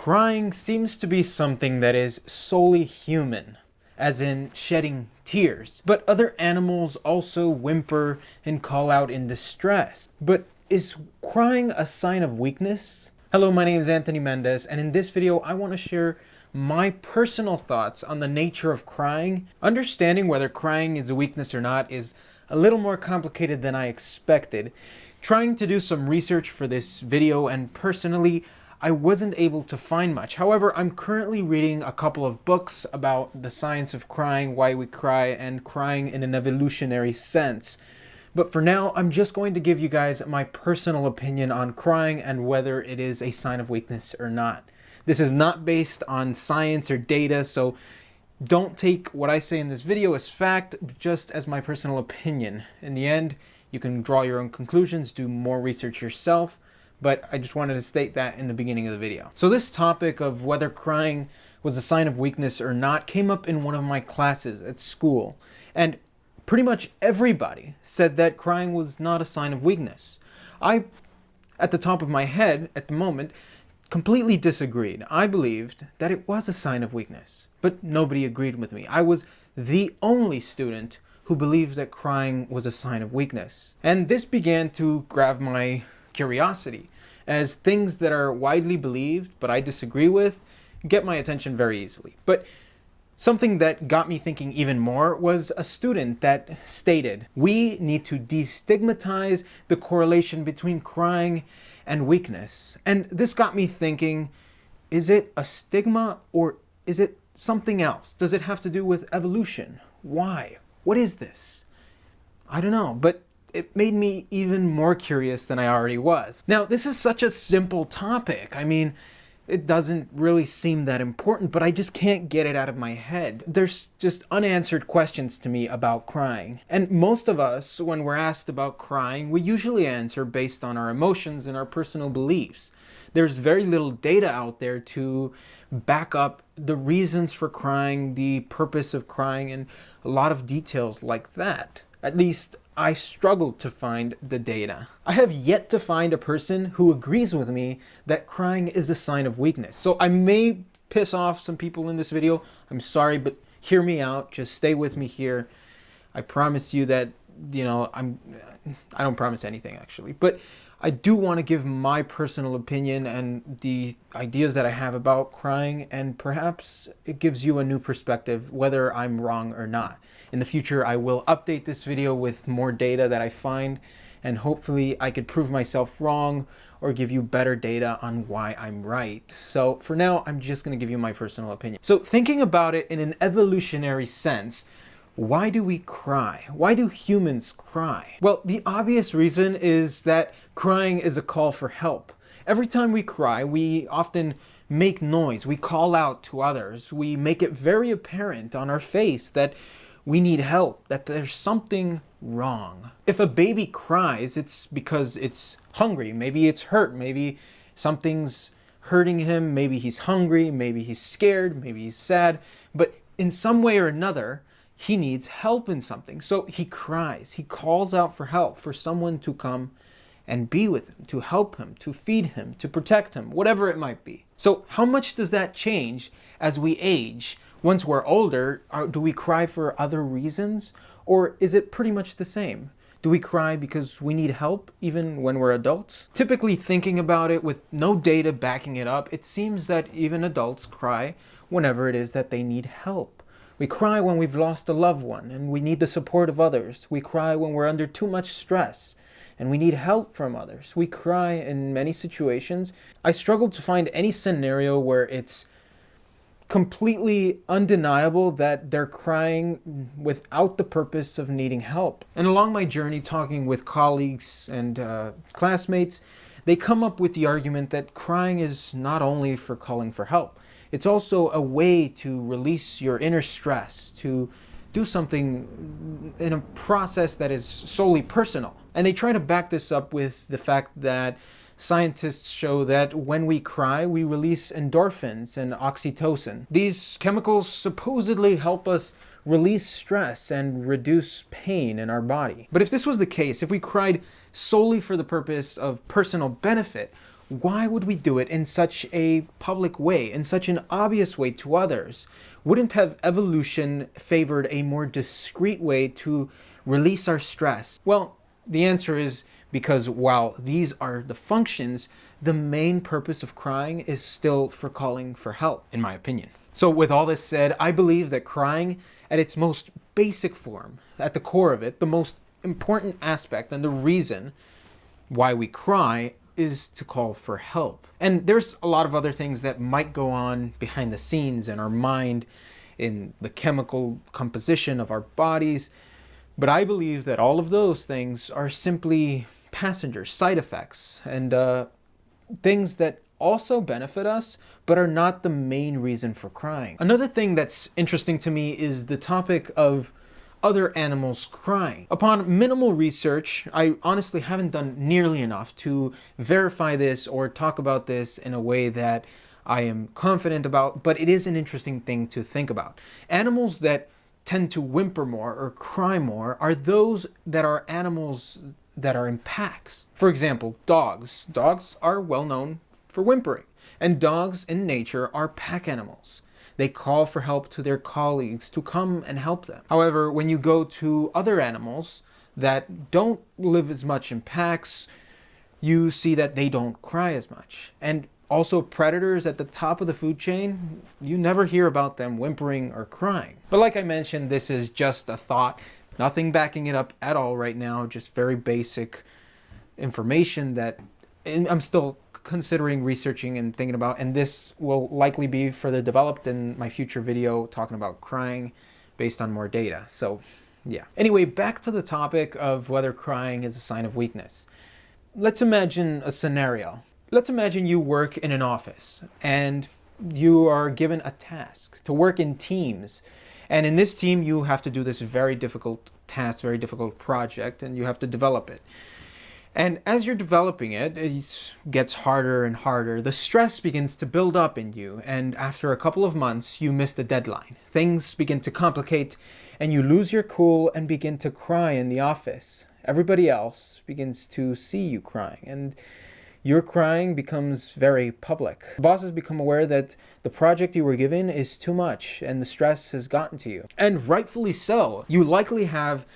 Crying seems to be something that is solely human, as in shedding tears. But other animals also whimper and call out in distress. But is crying a sign of weakness? Hello, my name is Anthony Mendez, and in this video I want to share my personal thoughts on the nature of crying. Understanding whether crying is a weakness or not is a little more complicated than I expected. Trying to do some research for this video, and personally I wasn't able to find much. However, I'm currently reading a couple of books about the science of crying, why we cry, and crying in an evolutionary sense. But for now, I'm just going to give you guys my personal opinion on crying and whether it is a sign of weakness or not. This is not based on science or data, so don't take what I say in this video as fact, just as my personal opinion. In the end, you can draw your own conclusions, do more research yourself, but I just wanted to state that in the beginning of the video. So this topic of whether crying was a sign of weakness or not came up in one of my classes at school, and pretty much everybody said that crying was not a sign of weakness. I, at the top of my head at the moment, completely disagreed. I believed that it was a sign of weakness, but nobody agreed with me. I was the only student who believed that crying was a sign of weakness. And this began to grab my curiosity, as things that are widely believed but I disagree with get my attention very easily. But something that got me thinking even more was a student that stated, "We need to destigmatize the correlation between crying and weakness." And this got me thinking, is it a stigma or is it something else? Does it have to do with evolution? Why? What is this? I don't know, but it made me even more curious than I already was. Now, this is such a simple topic. I mean, it doesn't really seem that important, but I just can't get it out of my head. There's just unanswered questions to me about crying. And most of us, when we're asked about crying, we usually answer based on our emotions and our personal beliefs. There's very little data out there to back up the reasons for crying, the purpose of crying, and a lot of details like that. At least I struggled to find the data. I have yet to find a person who agrees with me that crying is a sign of weakness. So I may piss off some people in this video. I'm sorry, but hear me out. Just stay with me here. I promise you that, I don't promise anything actually, but I do want to give my personal opinion and the ideas that I have about crying, and perhaps it gives you a new perspective whether I'm wrong or not. In the future, I will update this video with more data that I find, and hopefully I could prove myself wrong or give you better data on why I'm right. So for now, I'm just going to give you my personal opinion. So thinking about it in an evolutionary sense, why do we cry? Why do humans cry? Well, the obvious reason is that crying is a call for help. Every time we cry, we often make noise. We call out to others. We make it very apparent on our face that we need help, that there's something wrong. If a baby cries, it's because it's hungry. Maybe it's hurt. Maybe something's hurting him. Maybe he's hungry. Maybe he's scared. Maybe he's sad. But in some way or another, he needs help in something. So he cries. He calls out for help, for someone to come and be with him, to help him, to feed him, to protect him, whatever it might be. So how much does that change as we age? Once we're older, do we cry for other reasons? Or is it pretty much the same? Do we cry because we need help even when we're adults? Typically, thinking about it with no data backing it up, it seems that even adults cry whenever it is that they need help. We cry when we've lost a loved one and we need the support of others. We cry when we're under too much stress and we need help from others. We cry in many situations. I struggle to find any scenario where it's completely undeniable that they're crying without the purpose of needing help. And along my journey talking with colleagues and classmates, they come up with the argument that crying is not only for calling for help, it's also a way to release your inner stress, to do something in a process that is solely personal. And they try to back this up with the fact that scientists show that when we cry, we release endorphins and oxytocin. These chemicals supposedly help us release stress and reduce pain in our body. But if this was the case, if we cried solely for the purpose of personal benefit, why would we do it in such a public way, in such an obvious way to others? Wouldn't have evolution favored a more discreet way to release our stress? Well, the answer is because while these are the functions, the main purpose of crying is still for calling for help, in my opinion. So with all this said, I believe that crying at its most basic form, at the core of it, the most important aspect and the reason why we cry is to call for help. And there's a lot of other things that might go on behind the scenes in our mind, in the chemical composition of our bodies, but I believe that all of those things are simply passengers, side effects, and things that also benefit us, but are not the main reason for crying. Another thing that's interesting to me is the topic of other animals crying. Upon minimal research, I honestly haven't done nearly enough to verify this or talk about this in a way that I am confident about, but it is an interesting thing to think about. Animals that tend to whimper more or cry more are those that are animals that are in packs. For example, dogs. Dogs are well known for whimpering, and dogs in nature are pack animals. They call for help to their colleagues to come and help them. However, when you go to other animals that don't live as much in packs, you see that they don't cry as much. And also predators at the top of the food chain, you never hear about them whimpering or crying. But like I mentioned, this is just a thought, nothing backing it up at all right now, just very basic information that I'm still considering researching and thinking about, and this will likely be further developed in my future video talking about crying based on more data. So yeah. Anyway, back to the topic of whether crying is a sign of weakness. Let's imagine a scenario. Let's imagine you work in an office and you are given a task to work in teams. And in this team, you have to do this very difficult task, very difficult project, and you have to develop it. And as you're developing it, it gets harder and harder. The stress begins to build up in you, and after a couple of months, you miss the deadline. Things begin to complicate, and you lose your cool and begin to cry in the office. Everybody else begins to see you crying, and your crying becomes very public. Bosses become aware that the project you were given is too much, and the stress has gotten to you. And rightfully so. You likely have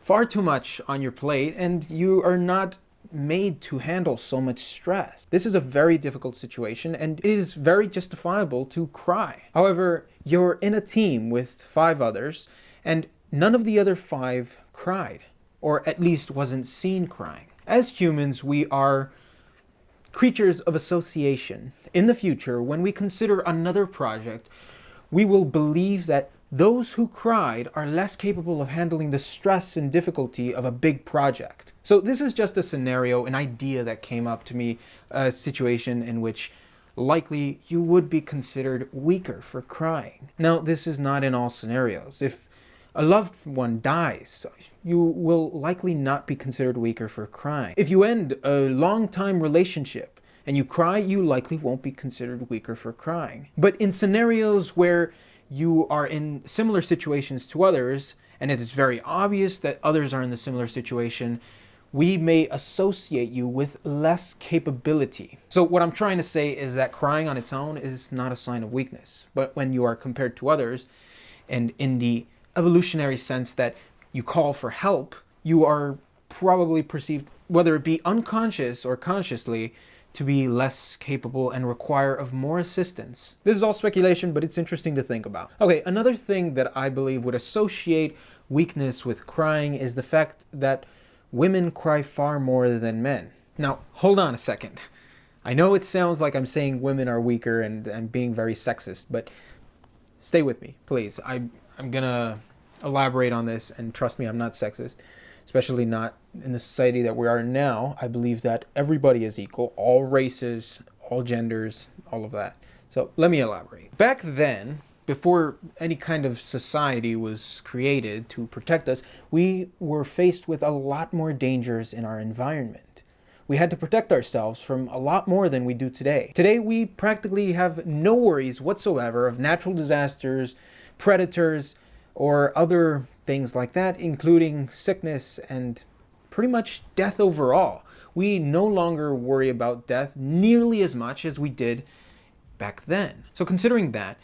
far too much on your plate, and you are not made to handle so much stress. This is a very difficult situation, and it is very justifiable to cry. However, you're in a team with 5 others, and none of the other 5 cried, or at least wasn't seen crying. As humans, we are creatures of association. In the future, when we consider another project, we will believe that those who cried are less capable of handling the stress and difficulty of a big project. So this is just a scenario, an idea that came up to me, a situation in which likely you would be considered weaker for crying. Now, this is not in all scenarios. If a loved one dies, you will likely not be considered weaker for crying. If you end a long-time relationship and you cry, you likely won't be considered weaker for crying. But in scenarios where you are in similar situations to others, and it is very obvious that others are in the similar situation, we may associate you with less capability. So what I'm trying to say is that crying on its own is not a sign of weakness. But when you are compared to others, and in the evolutionary sense that you call for help, you are probably perceived, whether it be unconscious or consciously, to be less capable and require of more assistance. This is all speculation, but it's interesting to think about. Okay, another thing that I believe would associate weakness with crying is the fact that women cry far more than men. Now, hold on a second. I know it sounds like I'm saying women are weaker and being very sexist, but stay with me, please. I'm gonna elaborate on this, and trust me, I'm not sexist. Especially not in the society that we are in now. I believe that everybody is equal, all races, all genders, all of that. So let me elaborate. Back then, before any kind of society was created to protect us, we were faced with a lot more dangers in our environment. We had to protect ourselves from a lot more than we do today. Today, we practically have no worries whatsoever of natural disasters, predators, or other things like that, including sickness and pretty much death overall. we no longer worry about death nearly as much as we did back then. So considering that,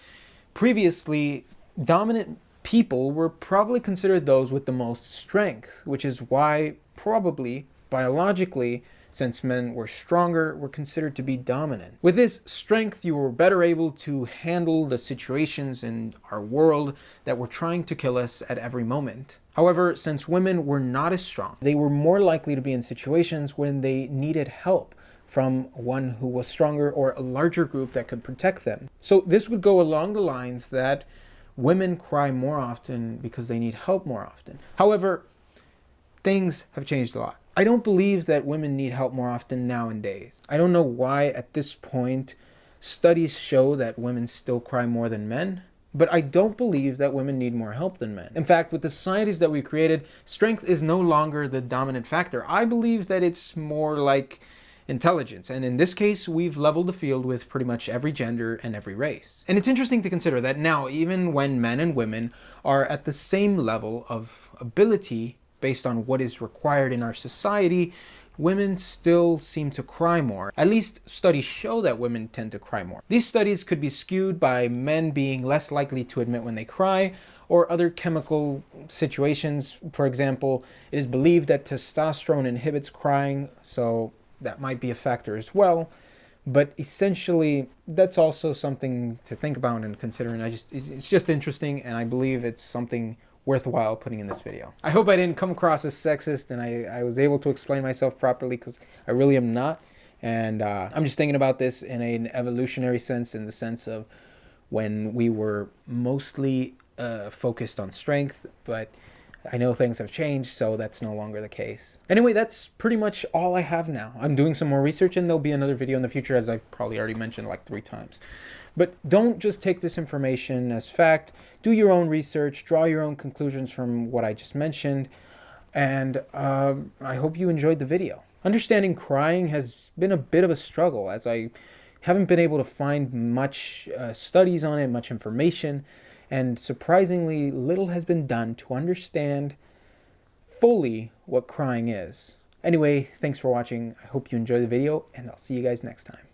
previously, dominant people were probably considered those with the most strength, which is why probably biologically, since men were stronger, were considered to be dominant. With this strength, you were better able to handle the situations in our world that were trying to kill us at every moment. However, since women were not as strong, they were more likely to be in situations when they needed help from one who was stronger or a larger group that could protect them. So this would go along the lines that women cry more often because they need help more often. However, things have changed a lot. I don't believe that women need help more often nowadays. I don't know why at this point studies show that women still cry more than men, but I don't believe that women need more help than men. In fact, with the societies that we created, strength is no longer the dominant factor. I believe that it's more like intelligence. And in this case, we've leveled the field with pretty much every gender and every race. And it's interesting to consider that now, even when men and women are at the same level of ability based on what is required in our society, women still seem to cry more. At least studies show that women tend to cry more. These studies could be skewed by men being less likely to admit when they cry, or other chemical situations. For example, it is believed that testosterone inhibits crying, so that might be a factor as well. But essentially, that's also something to think about and consider. And it's just interesting, and I believe it's something worthwhile putting in this video. I hope I didn't come across as sexist and I was able to explain myself properly, because I really am not. And I'm just thinking about this in an evolutionary sense, in the sense of when we were mostly focused on strength, but I know things have changed, so that's no longer the case. Anyway, that's pretty much all I have now. I'm doing some more research, and there'll be another video in the future, as I've probably already mentioned like 3 times. But don't just take this information as fact. Do your own research, draw your own conclusions from what I just mentioned, and I hope you enjoyed the video. Understanding crying has been a bit of a struggle, as I haven't been able to find much studies on it, much information, and surprisingly little has been done to understand fully what crying is. Anyway, thanks for watching. I hope you enjoy the video, and I'll see you guys next time.